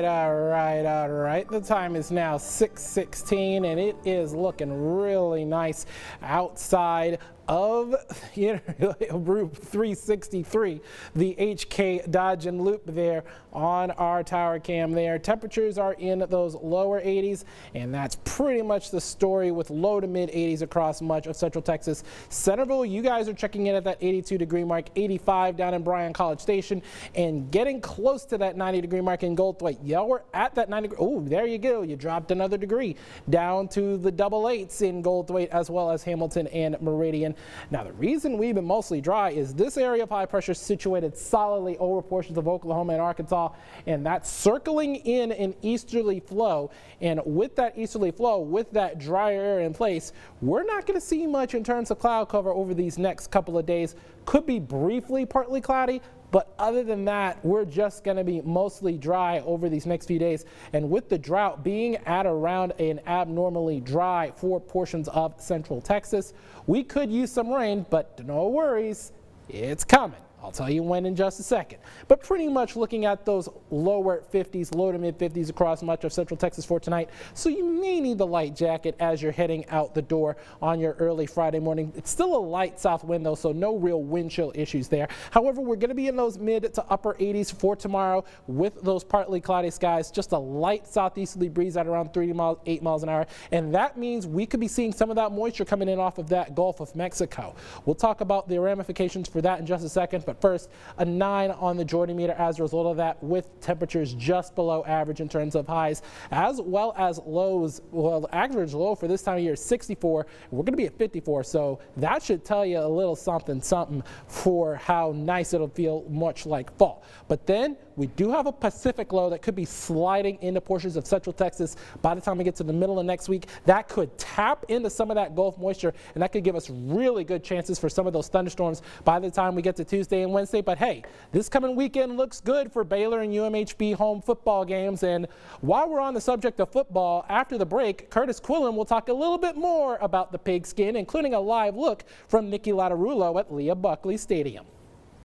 right. The time is now 6:16 and it is looking really nice outside of Route 363, the HK Dodge and Loop there on our tower cam there. Temperatures are in those lower 80s, and that's pretty much the story with low to mid 80s across much of Central Texas. Centerville, you guys are checking in at that 82-degree mark, 85 down in Bryan College Station, and getting close to that 90-degree mark in Goldthwaite. Yeah, we're at that 90. Oh, there you go. You dropped another degree down to the double eights in Goldthwaite as well as Hamilton and Meridian. Now, the reason we've been mostly dry is this area of high pressure situated solidly over portions of Oklahoma and Arkansas, and that's circling in an easterly flow. And with that easterly flow, with that drier air in place, we're not going to see much in terms of cloud cover over these next couple of days. Could be briefly partly cloudy, but other than that, we're just going to be mostly dry over these next few days. And with the drought being at around an abnormally dry for portions of Central Texas, we could use some rain, but no worries, it's coming. I'll tell you when in just a second. But pretty much looking at those lower 50s, low to mid 50s across much of Central Texas for tonight. So you may need the light jacket as you're heading out the door on your early Friday morning. It's still a light south wind though, so no real wind chill issues there. However, we're going to be in those mid to upper 80s for tomorrow with those partly cloudy skies. Just a light southeasterly breeze at around 8 miles an hour. And that means we could be seeing some of that moisture coming in off of that Gulf of Mexico. We'll talk about the ramifications for that in just a second. But first, a 9 on the Jordan meter as a result of that, with temperatures just below average in terms of highs as well as lows. Well, the average low for this time of year is 64. We're going to be at 54, so that should tell you a little something for how nice it'll feel, much like fall. But then we do have a Pacific low that could be sliding into portions of Central Texas by the time we get to the middle of next week. That could tap into some of that Gulf moisture, and that could give us really good chances for some of those thunderstorms by the time we get to Tuesday and Wednesday. But hey, this coming weekend looks good for Baylor and UMHB home football games. And while we're on the subject of football, after the break, Curtis Quillen will talk a little bit more about the pigskin, including a live look from Nicky Lattarulo at Leah Buckley Stadium.